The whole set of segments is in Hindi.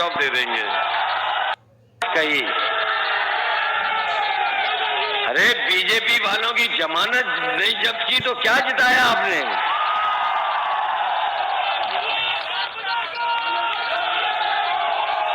लैपटॉप दे देंगे। कही अरे बीजेपी वालों की जमानत नहीं जब्त की तो क्या जिताया आपने?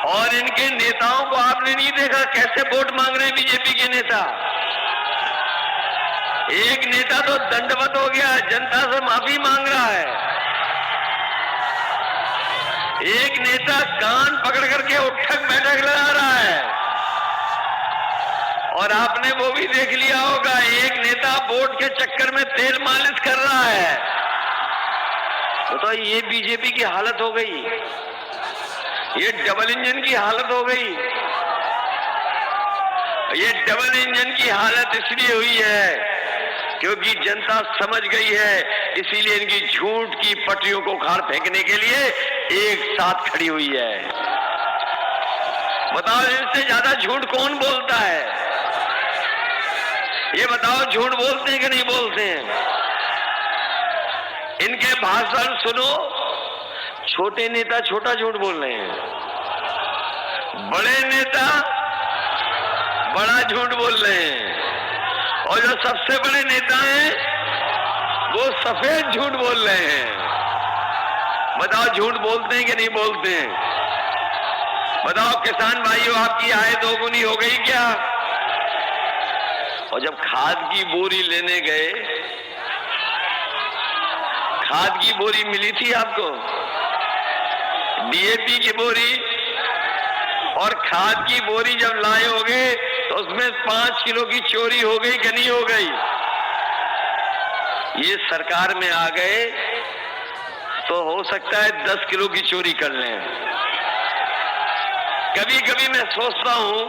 और इनके नेताओं को आपने नहीं देखा कैसे वोट मांग रहे हैं बीजेपी के नेता? एक नेता तो दंडवत हो गया, जनता से माफी मांग रहा है। एक नेता कान पकड़ करके उठक बैठक लगा रहा है। और आपने वो भी देख लिया होगा, एक नेता वोट के चक्कर में तेल मालिश कर रहा है। तो ये बीजेपी की हालत हो गई, ये डबल इंजन की हालत हो गई। ये डबल इंजन की हालत इसलिए हुई है क्योंकि जनता समझ गई है, इसीलिए इनकी झूठ की पटरियों को उखाड़ फेंकने के लिए एक साथ खड़ी हुई है। बताओ इनसे ज्यादा झूठ कौन बोलता है? ये बताओ, झूठ बोलते हैं कि नहीं बोलते हैं? इनके भाषण सुनो, छोटे नेता छोटा झूठ बोल रहे हैं, बड़े नेता बड़ा झूठ बोल रहे हैं, और जो सबसे बड़े नेता हैं वो सफेद झूठ बोल रहे हैं। बताओ झूठ बोलते हैं कि नहीं बोलते हैं? बताओ किसान भाइयों, आपकी आय दोगुनी हो गई क्या? और जब खाद की बोरी लेने गए, खाद की बोरी मिली थी आपको? डीएपी की बोरी और खाद की बोरी जब लाए होगे तो उसमें 5 किलो की चोरी हो गई कि नहीं हो गई? ये सरकार में आ गए तो हो सकता है 10 किलो की चोरी कर लें। कभी कभी मैं सोचता हूं,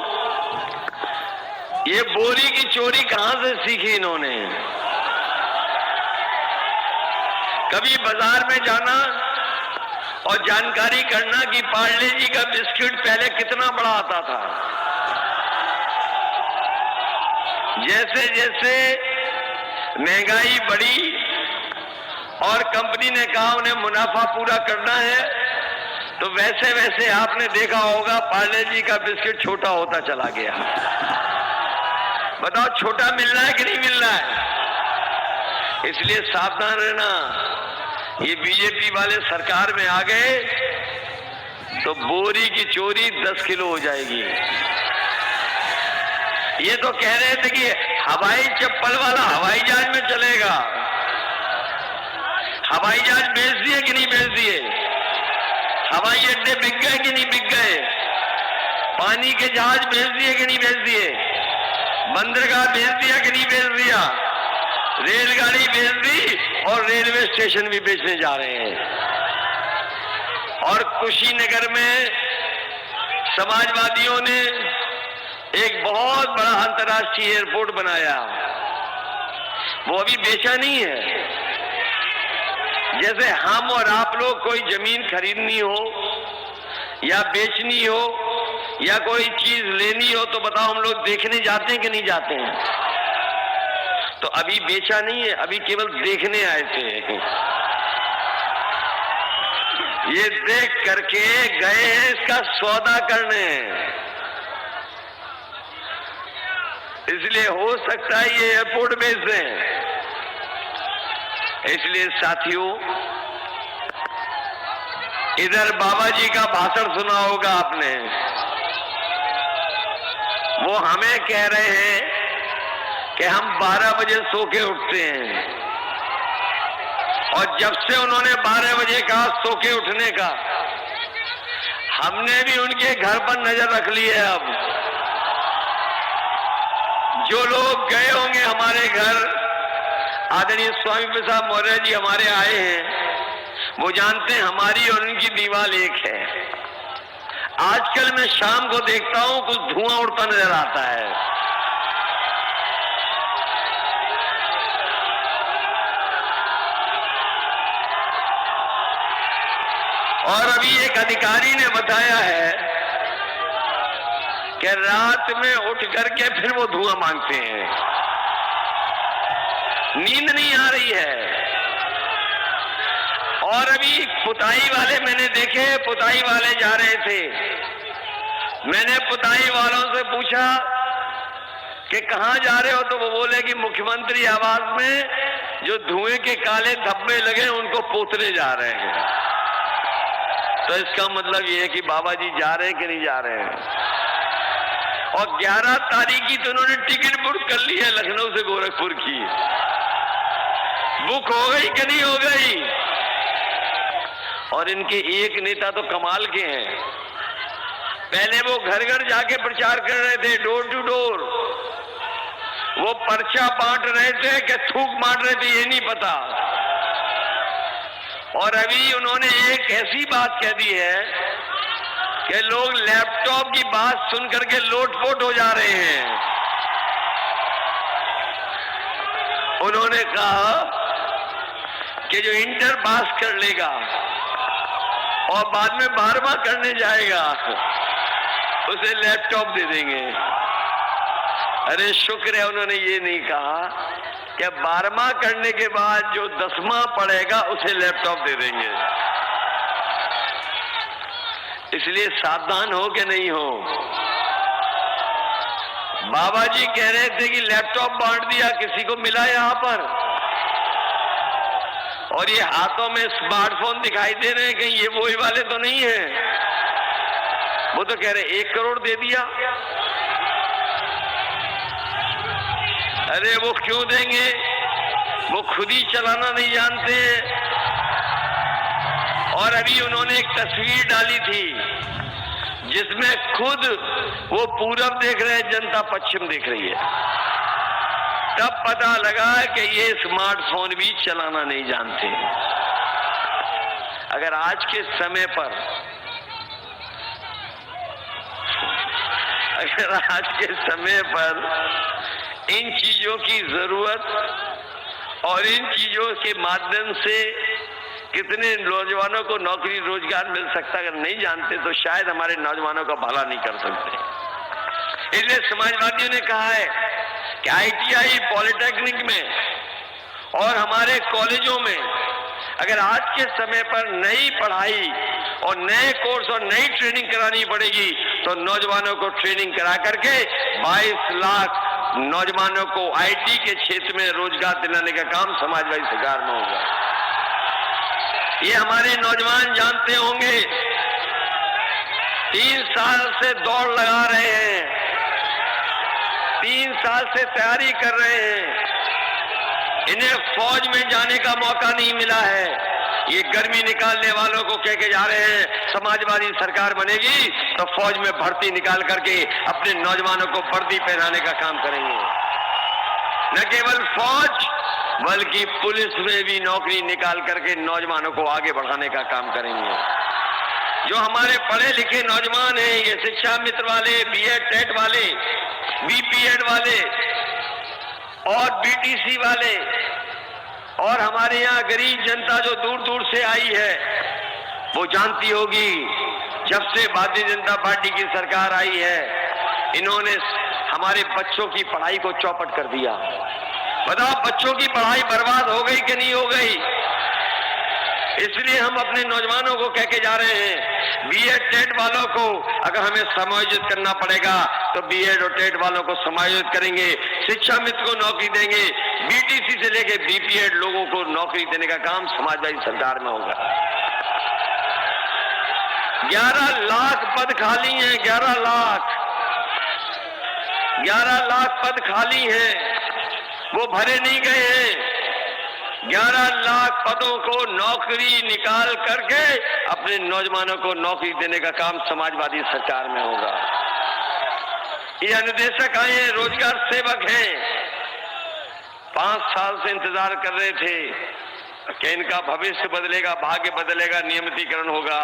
ये बोरी की चोरी कहां से सीखी इन्होंने? कभी बाजार में जाना और जानकारी करना कि पार्ले जी का बिस्किट पहले कितना बड़ा आता था। जैसे जैसे महंगाई बढ़ी और कंपनी ने कहा उन्हें मुनाफा पूरा करना है, तो वैसे वैसे आपने देखा होगा पार्ले जी का बिस्किट छोटा होता चला गया। बताओ छोटा मिल रहा है कि नहीं मिल रहा है? इसलिए सावधान रहना। ये बीजेपी वाले सरकार में आ गए तो बोरी की चोरी 10 किलो हो जाएगी। ये तो कह रहे थे कि हवाई चप्पल वाला हवाई जहाज में चलेगा। हवाई जहाज बेच दिए कि नहीं बेच दिए? हवाई अड्डे बिक गए कि नहीं बिक गए? पानी के जहाज बेच दिए कि नहीं बेच दिए? बंदरगाह बेच दिया कि नहीं बेच दिया? रेलगाड़ी बेच दी और रेलवे स्टेशन भी बेचने जा रहे हैं। और कुशीनगर में समाजवादियों ने एक बहुत बड़ा अंतर्राष्ट्रीय एयरपोर्ट बनाया, वो अभी बेचा नहीं है। जैसे हम और आप लोग कोई जमीन खरीदनी हो या बेचनी हो या कोई चीज लेनी हो तो बताओ हम लोग देखने जाते हैं कि नहीं जाते हैं? तो अभी बेचा नहीं है, अभी केवल देखने आए थे। ये देख करके गए हैं इसका सौदा करने। इसलिए हो सकता है ये एयरपोर्ट बेच दें। इसलिए साथियों, इधर बाबा जी का भाषण सुना होगा आपने। वो हमें कह रहे हैं कि हम 12 बजे सो के उठते हैं, और जब से उन्होंने 12 बजे कहा सो के उठने का, हमने भी उनके घर पर नजर रख ली है। अब जो लोग गए होंगे हमारे घर, आदरणीय स्वामी प्रसाद मौर्य जी हमारे आए हैं, वो जानते हैं हमारी और उनकी दीवार एक है। आजकल मैं शाम को देखता हूं कुछ धुआं उड़ता नजर आता है। और अभी एक अधिकारी ने बताया है कि रात में उठ करके फिर वो धुआं मांगते हैं। नींद नहीं आ रही है। और अभी पुताई वाले मैंने देखे, पुताई वाले जा रहे थे मैंने पुताई वालों से पूछा कि कहां जा रहे हो, तो वो बोले कि मुख्यमंत्री आवास में जो धुएं के काले धब्बे लगे उनको पोतने जा रहे हैं। तो इसका मतलब ये है कि बाबा जी जा रहे हैं कि नहीं जा रहे हैं। और 11 तारीख की तो उन्होंने टिकट बुक कर ली है लखनऊ से गोरखपुर की। बुक हो गई कि नहीं हो गई। और इनके एक नेता तो कमाल के हैं। पहले वो घर घर जाके प्रचार कर रहे थे, डोर टू डोर। वो पर्चा बांट रहे थे कि थूक मार रहे थे, ये नहीं पता। और अभी उन्होंने एक ऐसी बात कह दी है कि लोग लैपटॉप की बात सुन करके लोटपोट हो जा रहे हैं। उन्होंने कहा कि जो इंटर पास कर लेगा और बाद में 12वां करने जाएगा उसे लैपटॉप दे देंगे। अरे शुक्र है उन्होंने ये नहीं कहा कि 12वां करने के बाद जो 10वां पढ़ेगा उसे लैपटॉप दे देंगे। इसलिए सावधान हो कि नहीं हो। बाबा जी कह रहे थे कि लैपटॉप बांट दिया, किसी को मिला यहां पर? और ये हाथों में स्मार्टफोन दिखाई दे रहे हैं, कहीं ये वही वाले तो नहीं है? वो तो कह रहे 1 करोड़ दे दिया। अरे वो क्यों देंगे, वो खुद ही चलाना नहीं जानते। और अभी उन्होंने एक तस्वीर डाली थी जिसमें खुद वो पूरब देख रहे हैं, जनता पश्चिम देख रही है। तब पता लगा कि ये स्मार्टफोन भी चलाना नहीं जानते। अगर आज के समय पर इन चीजों की जरूरत और इन चीजों के माध्यम से कितने नौजवानों को नौकरी रोजगार मिल सकता, अगर नहीं जानते तो शायद हमारे नौजवानों का भला नहीं कर सकते। इसलिए समाजवादियों ने कहा है कि ITI पॉलिटेक्निक में और हमारे कॉलेजों में अगर आज के समय पर नई पढ़ाई और नए कोर्स और नई ट्रेनिंग करानी पड़ेगी तो नौजवानों को ट्रेनिंग करा करके 22 लाख नौजवानों को IT के क्षेत्र में रोजगार दिलाने का काम समाजवादी सरकार में होगा। ये हमारे नौजवान जानते होंगे, 3 साल से दौड़ लगा रहे हैं, 3 साल से तैयारी कर रहे हैं। इन्हें फौज में जाने का मौका नहीं मिला है। ये गर्मी निकालने वालों को कह के जा रहे हैं समाजवादी सरकार बनेगी तो फौज में भर्ती निकाल करके अपने नौजवानों को वर्दी पहनाने का काम करेंगे। न केवल फौज बल्कि पुलिस में भी नौकरी निकाल करके नौजवानों को आगे बढ़ाने का काम करेंगे। जो हमारे पढ़े लिखे नौजवान हैं, ये शिक्षा मित्र वाले, BEd टेट वाले, BPEd वाले और BTC वाले, और हमारे यहाँ गरीब जनता जो दूर दूर से आई है, वो जानती होगी जब से भारतीय जनता पार्टी की सरकार आई है इन्होंने हमारे बच्चों की पढ़ाई को चौपट कर दिया। बताओ बच्चों की पढ़ाई बर्बाद हो गई कि नहीं हो गई? इसलिए हम अपने नौजवानों को कह के जा रहे हैं, BEd टेट वालों को अगर हमें समायोजित करना पड़ेगा तो BEd और टेट वालों को समायोजित करेंगे, शिक्षा मित्र को नौकरी देंगे, BTC से लेके BPEd लोगों को नौकरी देने का काम समाजवादी सरकार में होगा। 11 लाख पद खाली हैं, 11 लाख पद खाली हैं, वो भरे नहीं गए हैं। 11 लाख पदों को नौकरी निकाल करके अपने नौजवानों को नौकरी देने का काम समाजवादी सरकार में होगा। ये अनुदेशक आए हैं, रोजगार सेवक हैं, 5 साल से इंतजार कर रहे थे कि इनका भविष्य बदलेगा, भाग्य बदलेगा, नियमितीकरण होगा।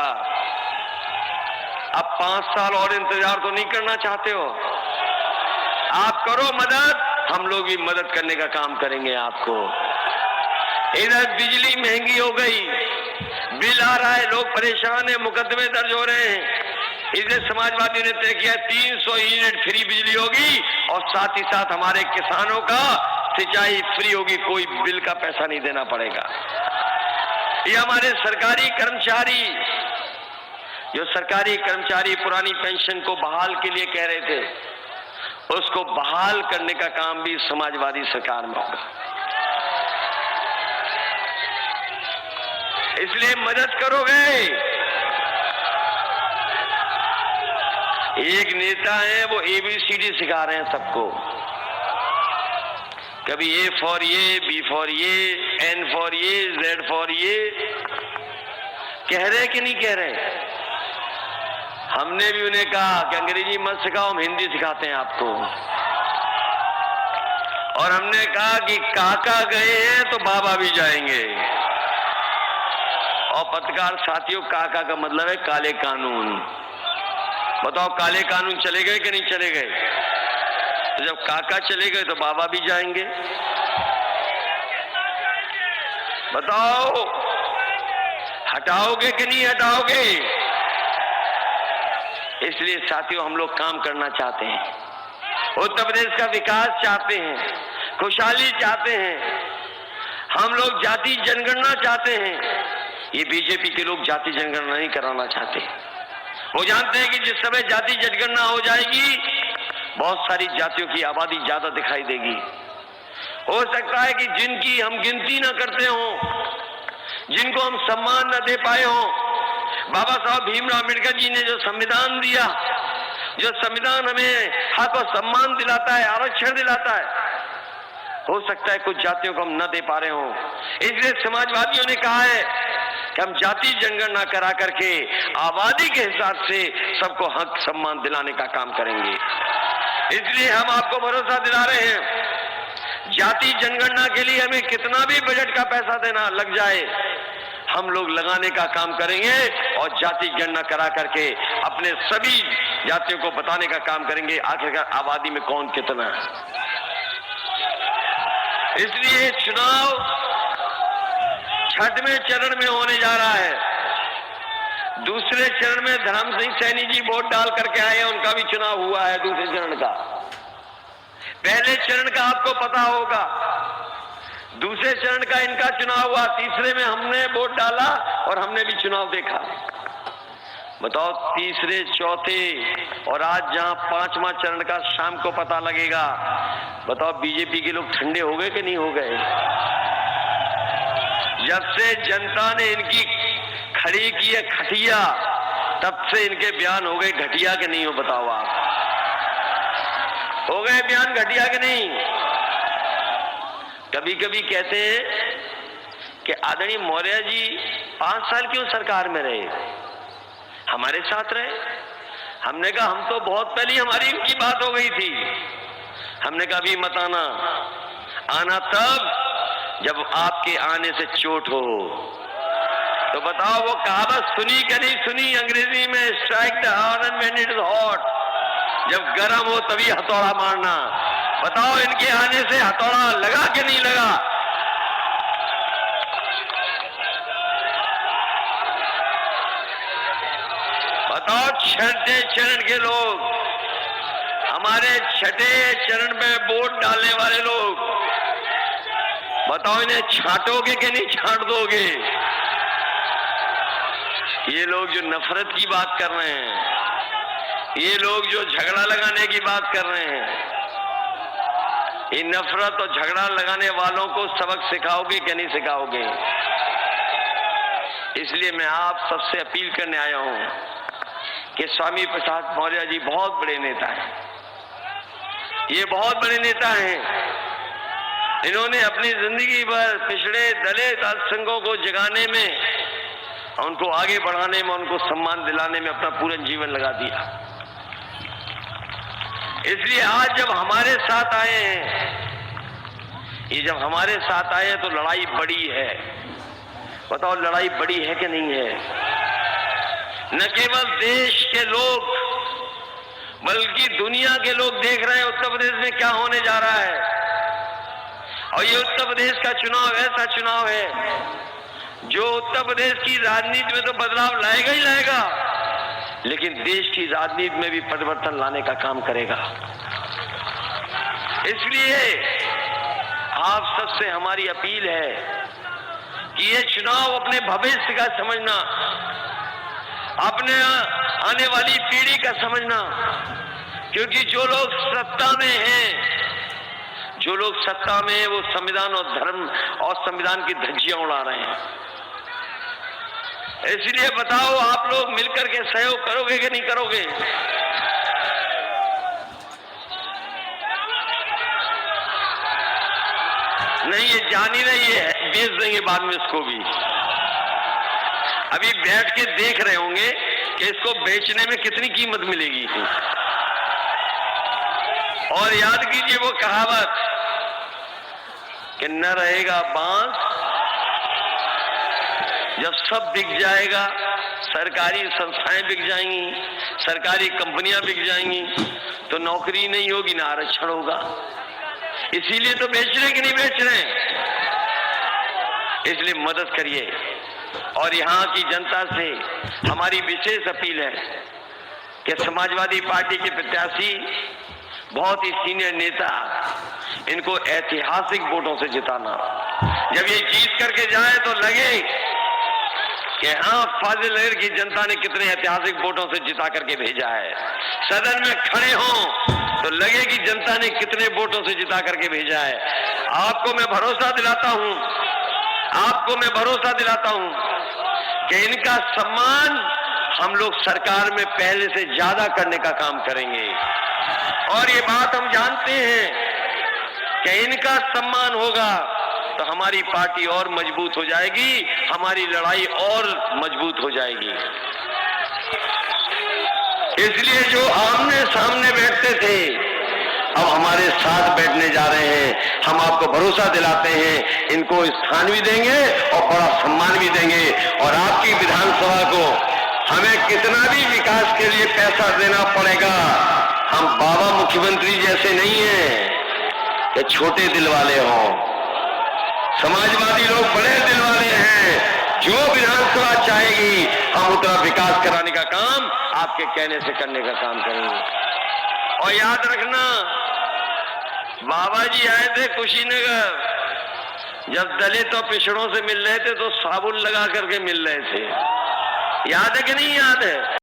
अब 5 साल और इंतजार तो नहीं करना चाहते हो? आप करो मदद, हम लोग भी मदद करने का काम करेंगे आपको। इधर बिजली महंगी हो गई, बिल आ रहा है, लोग परेशान हैं, मुकदमे दर्ज हो रहे हैं। इसलिए समाजवादी ने तय किया 300 यूनिट फ्री बिजली होगी और साथ ही साथ हमारे किसानों का सिंचाई फ्री होगी, कोई बिल का पैसा नहीं देना पड़ेगा। ये हमारे सरकारी कर्मचारी जो सरकारी कर्मचारी पुरानी पेंशन को बहाल के लिए कह रहे थे, उसको बहाल करने का काम भी समाजवादी सरकार में होगा। इसलिए मदद करोगे। एक नेता है, वो ABCD सिखा रहे हैं सबको, कभी A फॉर ये, B फॉर ये, N फॉर ये, Z फॉर ये, कह रहे कि नहीं कह रहे? हमने भी उन्हें कहा कि अंग्रेजी मत सिखाओ, हम हिंदी सिखाते हैं आपको। और हमने कहा कि काका गए हैं तो बाबा भी जाएंगे। और पत्रकार साथियों, काका का मतलब है काले कानून। बताओ, काले कानून चले गए कि नहीं चले गए? तो जब काका चले गए तो बाबा भी जाएंगे। बताओ, हटाओगे कि नहीं हटाओगे? इसलिए साथियों, हम लोग काम करना चाहते हैं, उत्तर प्रदेश का विकास चाहते हैं, खुशहाली चाहते हैं, हम लोग जाति जनगणना चाहते हैं। ये बीजेपी के लोग जाति जनगणना नहीं कराना चाहते। वो जानते हैं कि जिस समय जाति जनगणना हो जाएगी, बहुत सारी जातियों की आबादी ज्यादा दिखाई देगी। हो सकता है कि जिनकी हम गिनती न करते हों, जिनको हम सम्मान न दे पाए हों, बाबा साहब भीमराव अम्बेडकर जी ने जो संविधान दिया, जो संविधान हमें हक और सम्मान दिलाता है, आरक्षण दिलाता है, हो सकता है कुछ जातियों को हम न दे पा रहे हों। इसलिए समाजवादियों ने कहा है कि हम जाति जनगणना करा करके आबादी के हिसाब से सबको हक सम्मान दिलाने का काम करेंगे। इसलिए हम आपको भरोसा दिला रहे हैं, जाति जनगणना के लिए हमें कितना भी बजट का पैसा देना लग जाए, हम लोग लगाने का काम करेंगे और जाति गणना करा करके अपने सभी जातियों को बताने का काम करेंगे आखिरकार आबादी में कौन कितना है। इसलिए चुनाव छठवें चरण में होने जा रहा है। दूसरे चरण में धर्म सिंह सैनी जी वोट डाल करके आए हैं, उनका भी चुनाव हुआ है दूसरे चरण का। पहले चरण का आपको पता होगा, दूसरे चरण का इनका चुनाव हुआ, तीसरे में हमने वोट डाला और हमने भी चुनाव देखा। बताओ, तीसरे, चौथे और आज जहां पांचवा चरण का शाम को पता लगेगा, बताओ बीजेपी के लोग ठंडे हो गए कि नहीं हो गए? जब से जनता ने इनकी खड़ी की है खटिया, तब से इनके बयान हो गए घटिया के नहीं हो? बताओ आप, हो गए बयान घटिया के नहीं? कभी कभी कहते हैं कि आदरणीय मौर्य जी 5 साल क्यों सरकार में रहे, हमारे साथ रहे। हमने कहा हम तो बहुत पहले हमारी इनकी बात हो गई थी। हमने कहा अभी मत आना, आना तब जब आपके आने से चोट हो। तो बताओ, वो कहावत सुनी कि नहीं सुनी अंग्रेजी में, strike the iron when it is hot, जब गर्म हो तभी हथौड़ा मारना। बताओ, इनके आने से हथौड़ा लगा कि नहीं लगा? बताओ, छठे चरण के लोग, हमारे छठे चरण में वोट डालने वाले लोग, बताओ इन्हें छांटोगे कि नहीं छांट दोगे? ये लोग जो नफरत की बात कर रहे हैं, ये लोग जो झगड़ा लगाने की बात कर रहे हैं, ये नफरत और झगड़ा लगाने वालों को सबक सिखाओगे कि नहीं सिखाओगे? इसलिए मैं आप सबसे अपील करने आया हूं कि स्वामी प्रसाद मौर्य जी बहुत बड़े नेता हैं, ये बहुत बड़े नेता हैं। इन्होंने अपनी जिंदगी भर पिछड़े दलित अल्पसंख्यकों को जगाने में, उनको आगे बढ़ाने में, उनको सम्मान दिलाने में अपना पूरा जीवन लगा दिया। इसलिए आज जब हमारे साथ आए हैं, ये जब हमारे साथ आए हैं तो लड़ाई बड़ी है। बताओ, लड़ाई बड़ी है कि नहीं है? न केवल देश के लोग बल्कि दुनिया के लोग देख रहे हैं उत्तर प्रदेश में क्या होने जा रहा है। और ये उत्तर प्रदेश का चुनाव ऐसा चुनाव है जो उत्तर प्रदेश की राजनीति में तो बदलाव लाएगा ही लाएगा, लेकिन देश की राजनीति में भी परिवर्तन लाने का काम करेगा। इसलिए आप सबसे हमारी अपील है कि ये चुनाव अपने भविष्य का समझना, अपने आने वाली पीढ़ी का समझना, क्योंकि जो लोग सत्ता में हैं, जो लोग सत्ता में हैं, वो संविधान और धर्म और संविधान की धज्जियां उड़ा रहे हैं। इसलिए बताओ, आप लोग मिलकर के सहयोग करोगे कि नहीं करोगे? नहीं, ये जान ही नहीं है, बेच देंगे बाद में इसको भी। अभी बैठ के देख रहे होंगे कि इसको बेचने में कितनी कीमत मिलेगी। और याद कीजिए वो कहावत कि न रहेगा बांस, जब सब बिक जाएगा, सरकारी संस्थाएं बिक जाएंगी, सरकारी कंपनियां बिक जाएंगी, तो नौकरी नहीं होगी, ना आरक्षण होगा। इसीलिए तो बेच रहे कि नहीं बेच रहे? इसलिए मदद करिए। और यहाँ की जनता से हमारी विशेष अपील है कि समाजवादी पार्टी के प्रत्याशी बहुत ही सीनियर नेता, इनको ऐतिहासिक वोटों से जिताना। जब ये जीत करके जाए तो लगे कि हाँ, फाजिलनगर की जनता ने कितने ऐतिहासिक वोटों से जिता करके भेजा है। सदन में खड़े हों तो लगे कि जनता ने कितने वोटों से जिता करके भेजा है। आपको मैं भरोसा दिलाता हूं कि इनका सम्मान हम लोग सरकार में पहले से ज्यादा करने का काम करेंगे। और ये बात हम जानते हैं कि इनका सम्मान होगा तो हमारी पार्टी और मजबूत हो जाएगी, हमारी लड़ाई और मजबूत हो जाएगी। इसलिए जो आमने सामने बैठते थे, अब हमारे साथ बैठने जा रहे हैं। हम आपको भरोसा दिलाते हैं, इनको स्थान भी देंगे और बड़ा सम्मान भी देंगे। और आपकी विधानसभा को हमें कितना भी विकास के लिए पैसा देना पड़ेगा, हम बाबा मुख्यमंत्री जैसे नहीं हैं कि छोटे दिल वाले हों। समाजवादी लोग बड़े दिल वाले हैं। जो विधानसभा चाहेगी, हम उतना विकास कराने का काम आपके कहने से करने का काम करेंगे। और याद रखना, बाबा जी आए थे कुशीनगर, जब दलित और पिछड़ों से मिल रहे थे तो साबुन लगा करके मिल रहे थे। याद है कि नहीं याद है?